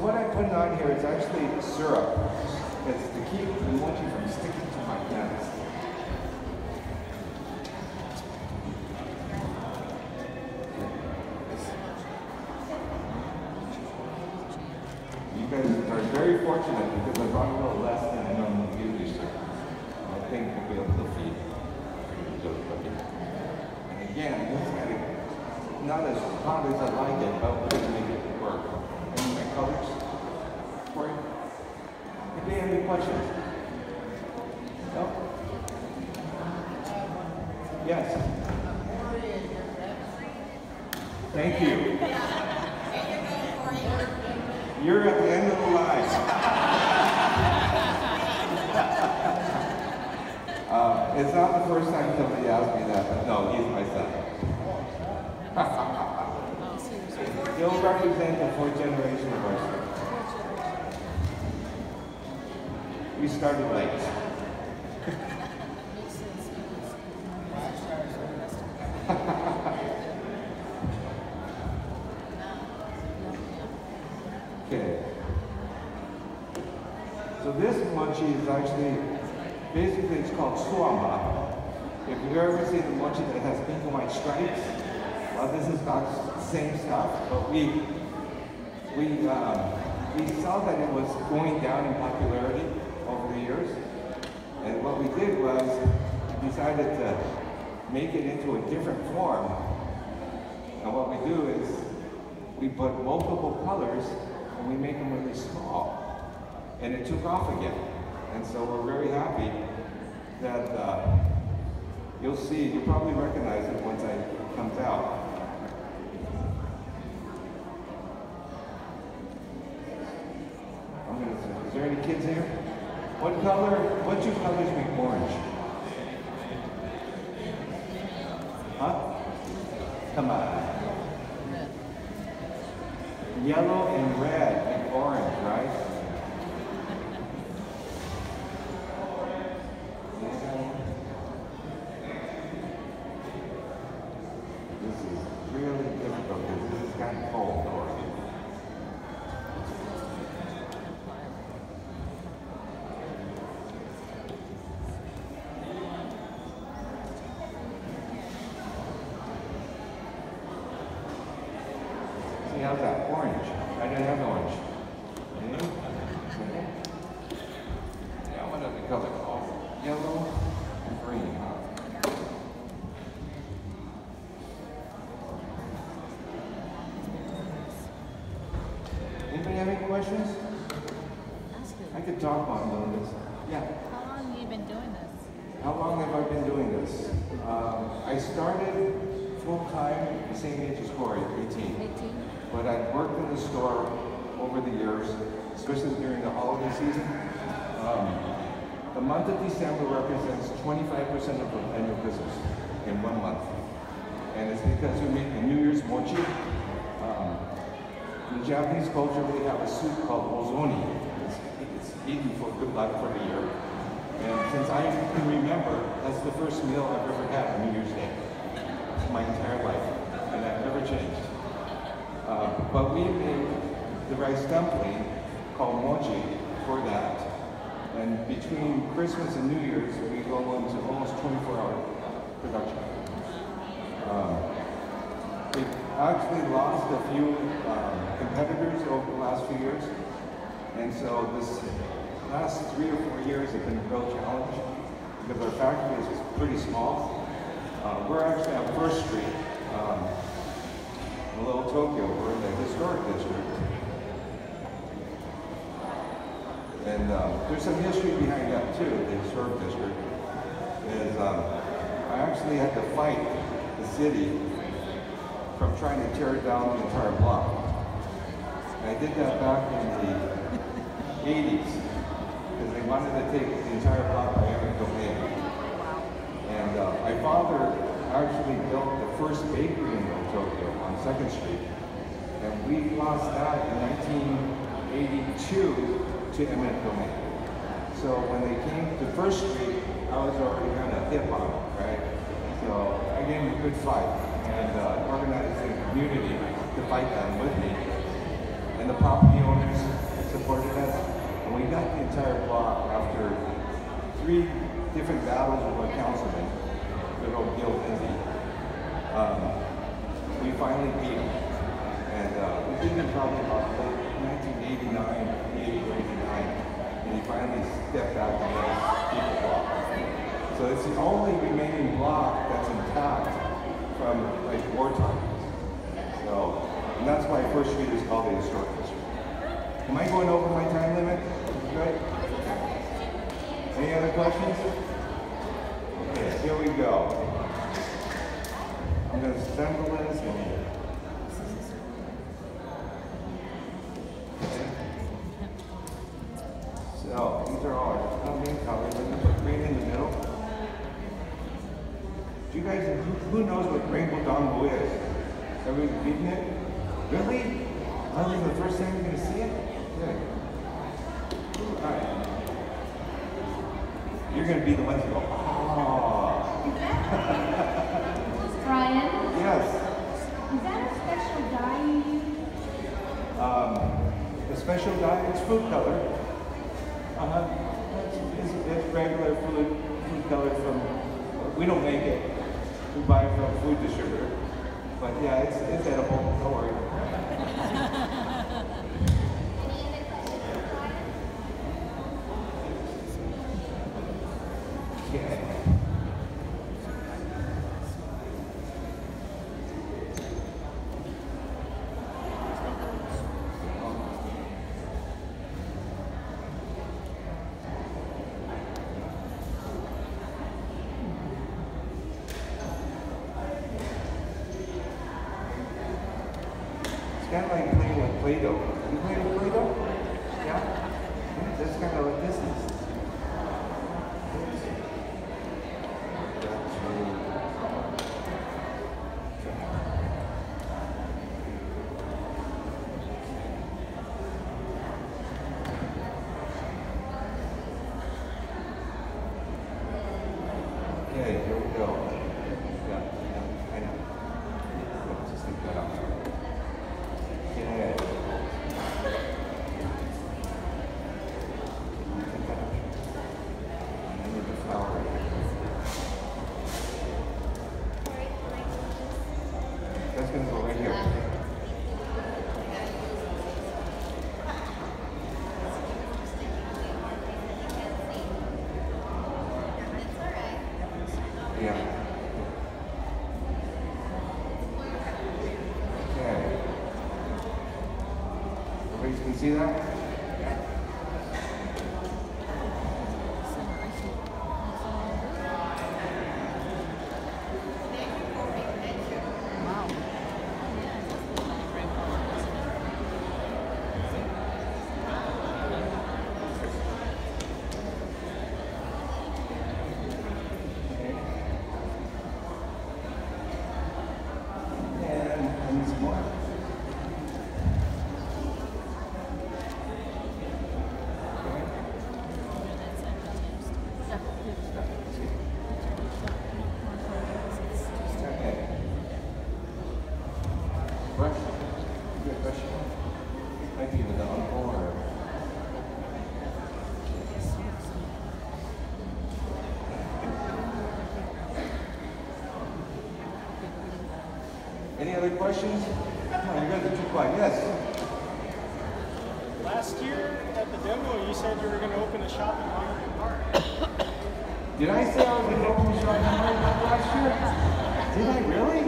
what I'm putting on here is actually syrup. It's to keep the mochi from sticking to my hands. You guys are very fortunate because I brought a little less than I normally usually do. I think we'll be able to feed. And again, this is kind of not as hot as I like it, but we're going to make it work. Any my colors for you? If you have any questions? No? Yes. Thank you. You're at the end of the line. It's not the first time somebody asked me that, but no, he's my son. He'll represent the fourth generation of our school. We started late. Okay. So this mochi is actually, basically it's called suama. If you've ever seen the mochi that has pink and white stripes, well, this is not the same stuff, but we saw that it was going down in popularity over the years. And what we did was, we decided to make it into a different form. And what we do is, we put multiple colors and we make them really small. And it took off again. And so we're very happy that you'll see, you'll probably recognize it once it comes out. Is there any kids here? What two colors make orange? Huh? Come on. Yellow and red and orange, right? This is really difficult because this is kind of cold already. See, how's that? Orange. I didn't have orange. Yeah, what other color? Oh, yellow and green, huh? Anybody have any questions? I could talk on doing this. Yeah. How long have you been doing this? How long have I been doing this? I started full-time the same age as Corey, 18. 18? But I've worked in the store over the years, especially during the holiday season. The month of December represents 25% of the annual business in 1 month. And it's because we make the New Year's mochi. In Japanese culture, we have a soup called ozoni. It's eaten for good luck for the year. And since I can remember, that's the first meal I've ever had on New Year's Day. My entire life. And that never changed. But we made the rice dumpling called mochi for that. And between Christmas and New Year's, we go into almost 24-hour production. It actually lost a few competitors over the last few years. And so this last 3 or 4 years have been a real challenge because our factory is pretty small. We're actually on 1st Street. In Little Tokyo, we're in the historic district. And there's some history behind that too, the historic district. Is I actually had to fight the city from trying to tear down the entire block. And I did that back in the 80s, because they wanted to take the entire block by every domain. And my father actually built the first bakery in Tokyo on 2nd Street. And we lost that in 1982 to eminent domain. So when they came to 1st Street, I was already kind of hip on it, right? So I gave them a good fight and organized a community to fight them with me. and the property owners supported us. And we got the entire block after 3 different battles with our councilman, good old Gil Lindsay. We finally beat him. And we beat him probably about 1989, 88 or 89. And he finally stepped back and let us keep the block. So it's the only remaining block that's intact from like wartime. So, and that's why First Street is called the Historic District. Am I going over my time limit? Good? Any other questions? Okay, here we go. I'm going to assemble this and so these are all our main colors. I'm going to put green in the middle. Do you guys, who knows what Rainbow Dongo is? Everybody reading it? Really? I think the first time you're going to see it? Good. All right. You're going to be the ones who go, oh. Brian? Yes. Is that a special dye you use? The special dye, it's food color. It's regular food color from, we don't make it. We buy it from a food distributor. But yeah, it's edible, don't worry. Okay. It's kind of like playing with Play-Doh. You play with Play-Doh? Yeah? That's kind of what this is. Okay, here we go. Yeah, I know. Let's just take that off. Okay. And then with the flower. That's going to go right here. Yeah. Okay. Everybody can see that? Yeah. And some more. Okay. Brush. Good brush. Might be with the uncle or. Any other questions? No, you guys are too quiet. Yes. Last year at the demo, you said you were going to open a shop in Monterey Park. Did I say I was going to open a shop in Monterey last year? Did I really?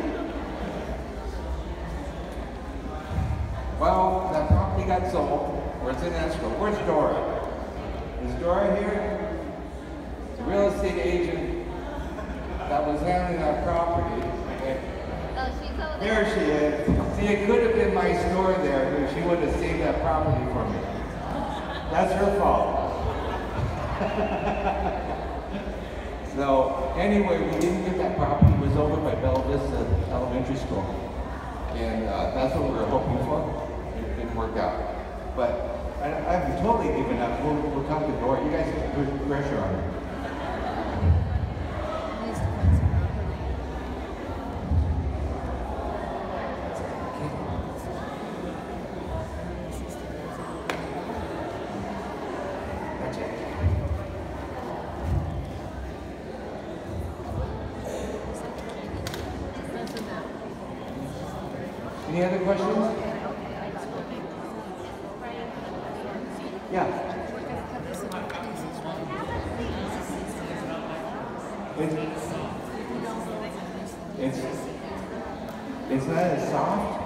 Well, that property got sold, or it's in escrow. Where's Dora? Is Dora here? The real estate agent that was handling that property. Oh, she's over There she is. See, it could have been my store there, but she would have saved that property for me. That's her fault. So, anyway, we didn't get that property. It was over by Bella Vista Elementary School. And that's what we were hoping for. It didn't work out. But I've totally given up. We'll talk to Dora. You guys put pressure on her. Any other questions? Yeah. It's not as soft.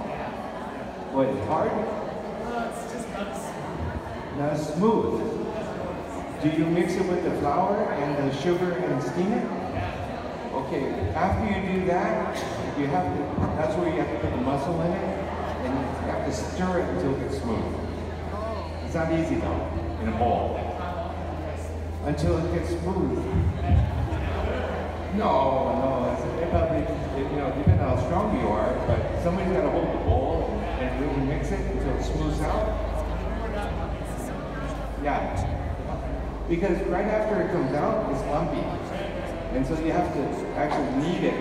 What, it's hard? Not as smooth. Do you mix it with the flour and the sugar and steam it? Okay, after you do that, you have to, that's where you have to put the muscle in it, and you have to stir it until it gets smooth. It's not easy though, in a bowl. Until it gets smooth. No, it probably, you know, depending on how strong you are, but somebody's got to hold the bowl and really mix it until it smooths out. Yeah. Because right after it comes out, it's lumpy. And so you have to actually knead it.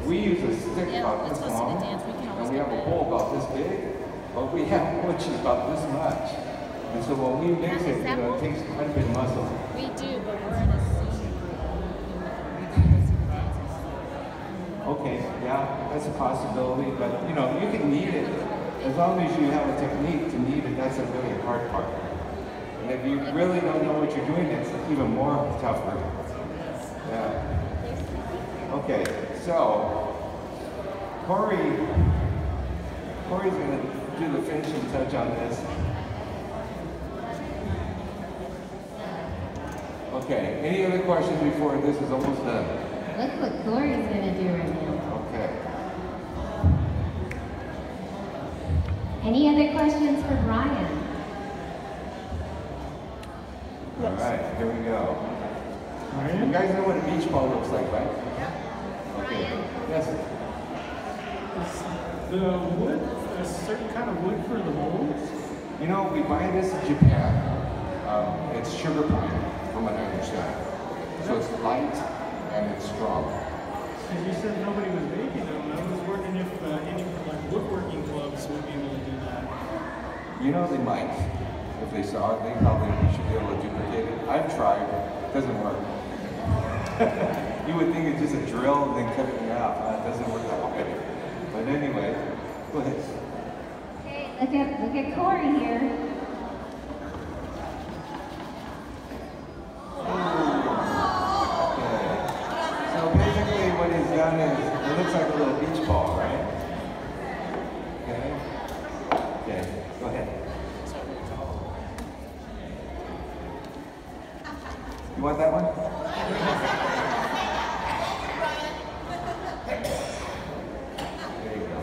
We use a stick about this long, and we have a bowl about this big, but we have which is about this much. And so when we mix it, you know, it takes quite a bit of muscle. We do, but we're in a scene. Okay, yeah, that's a possibility, but you know, you can knead it. As long as you have a technique to knead it, that's a really hard part. And if you really don't know what you're doing, it's even more tougher. Yeah. Okay, so Corey's going to do the finishing touch on this. Okay, any other questions before this is almost done? Look what Corey's gonna do right now. Okay. Any other questions for Brian? All right, here we go. You guys know what a beach ball looks like, right? Yeah. Okay. Yes. The wood, a certain kind of wood for the molds? You know, we buy this in Japan. It's sugar pine, from what I understand. So it's light and it's strong. Because you said nobody was making them. I was wondering if any like woodworking clubs would be able to do that. You know, they might. If they saw it, they probably should be able to duplicate it. I've tried. It doesn't work. You would think it's just a drill and then cut it in half. It doesn't work that way. But anyway, go ahead. Okay, look at Corey here. Okay. So basically what he's done is, it looks like a little beach ball, right? Okay. Okay, go ahead. You want that one? There you go.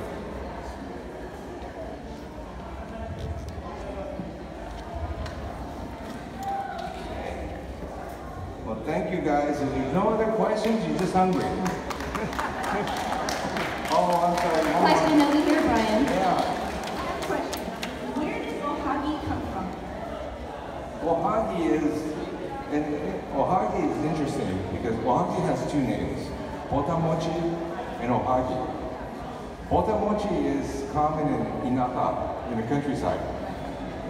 Well, thank you guys. If there's no other questions, you're just hungry. Oh, I'm sorry. Question over here, Brian. Yeah. Question. Where does ohagi come from? Ohagi is interesting because ohagi has two names, mochi and ohagi. Mochi is common in inaka, in the countryside,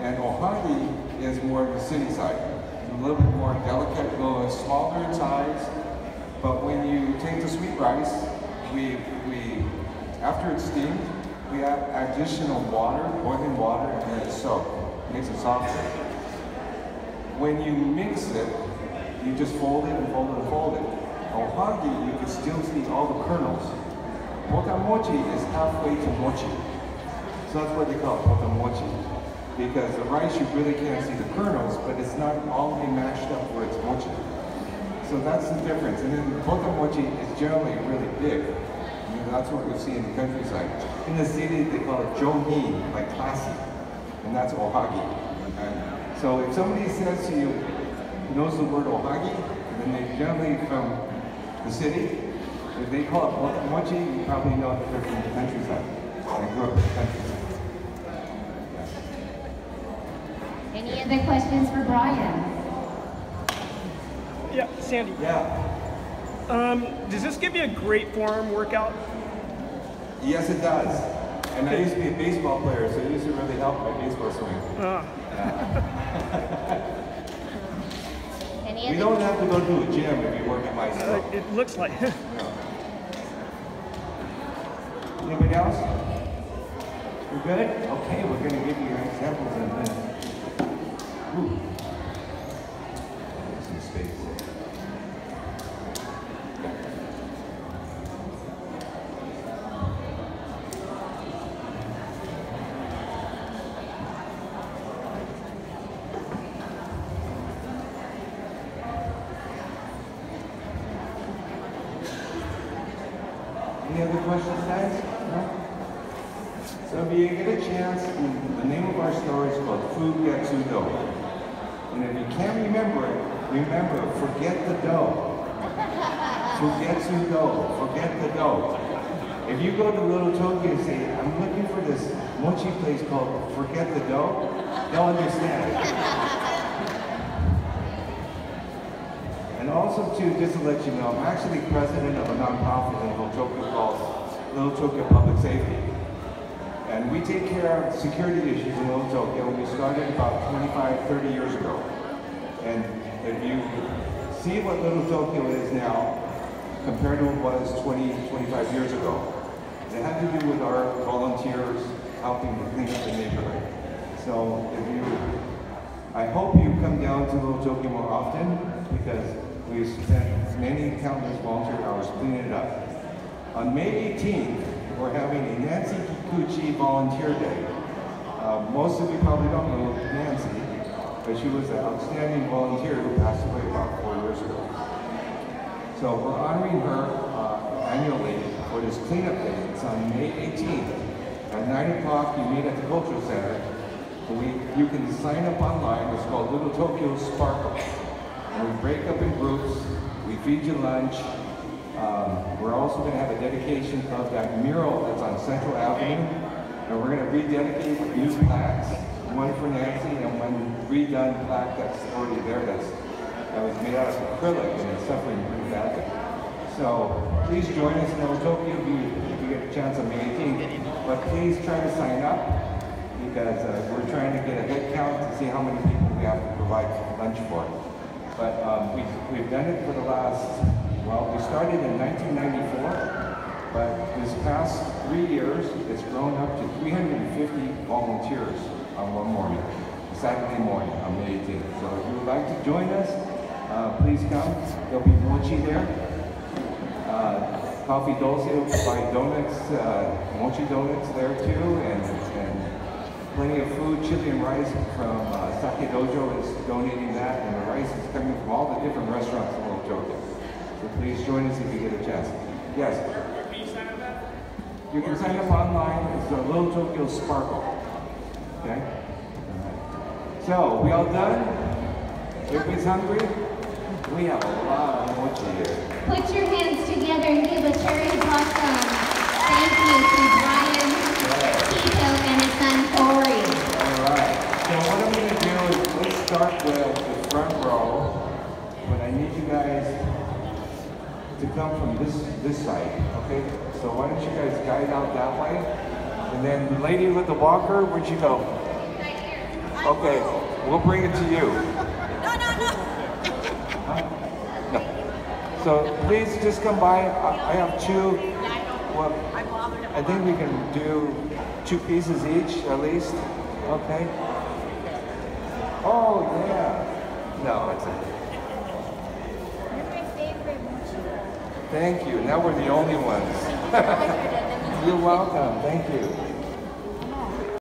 and ohagi is more of the city side. It's a little bit more delicate, a little smaller in size, but when you take the sweet rice, after it's steamed, we add additional water, boiling water, and then it's soaked. It makes it softer. When you mix it, you just fold it and fold it and fold it. Ohagi, you can still see all the kernels. Mochi is halfway to mochi. So that's what they call it, mochi. Because the rice, you really can't see the kernels, but it's not all the way mashed up where it's mochi. So that's the difference. And then mochi is generally really big. That's what we see in the countryside. In the city, they call it johi, like classy. And that's ohagi. Okay? So if somebody says to you, knows the word ohagi, then they're generally from the city. If they call it mochi, you probably know that they're from the countryside. They grew up in the countryside. Any other questions for Brian? Yeah, Sandy. Yeah. Does this give you a great form workout? Yes, it does. And I used to be a baseball player, so it used to really help my baseball swing. We don't have to go to a gym if you work at myself. It looks like. Anybody else? You're good? Okay, we're going to give you examples in a minute. Ooh. Some space. Any other questions, guys? No? So if you get a chance, the name of our story is called Fugetsu-do. And if you can't remember it, remember, forget the dough. Fugetsu-do, forget the dough. If you go to Little Tokyo and say, I'm looking for this mochi place called Forget the Dough, they'll understand. And also too, just to let you know, I'm actually president of a nonprofit in Little Tokyo called Little Tokyo Public Safety. And we take care of security issues in Little Tokyo. We started about 25, 30 years ago. And if you see what Little Tokyo is now, compared to what it was 20, 25 years ago, it had to do with our volunteers helping to clean up the neighborhood. So I hope you come down to Little Tokyo more often, because we've spent many countless volunteer hours cleaning it up. On May 18th, we're having a Nancy Kikuchi Volunteer Day. Most of you probably don't know Nancy, but she was an outstanding volunteer who passed away about 4 years ago. So we're honoring her annually for this cleanup day. It's on May 18th. At 9 o'clock, you meet at the Cultural Center. You can sign up online. It's called Little Tokyo Sparkle. And we break up in groups. We feed you lunch. We're also going to have a dedication of that mural that's on Central Avenue. And we're going to rededicate new plaques, one for Nancy and one redone plaque that's already there that was made out of acrylic and it's suffering pretty badly. So please join us in Little Tokyo if you get a chance on May 18th. But please try to sign up because we're trying to get a head count to see how many people we have to provide lunch for. But we've done it for the last, well, we started in 1994, but this past 3 years, it's grown up to 350 volunteers on one morning, Saturday morning on May 18th. So if you would like to join us, please come. There'll be mochi there. Coffee Dulce will provide donuts, mochi donuts there too, and plenty of food. Chili and rice from Sake Dojo is donating that, and the rice is coming from all the different restaurants in Little Tokyo. So please join us if you get a chance. Yes? You can sign up online. It's a Little Tokyo Sparkle. Okay? All right. So, we all done? Everybody's hungry? We have a lot of mochi here. Put your hands together and give a cherry blossom. Thank you to Brian Kito and his son Corey. All right. So what I'm going to do is let's start with the front row. But I need you guys to come from this side. Okay? So why don't you guys guide out that way? And then the lady with the walker, where'd you go? Right here. Okay, we'll bring it to you. No. Huh? No. So please just come by. I have two. Well, I think we can do 2 pieces each at least. Okay. Oh yeah. No, it's okay. You're my favorite mochi. Thank you. Now we're the only ones. You're welcome. Thank you.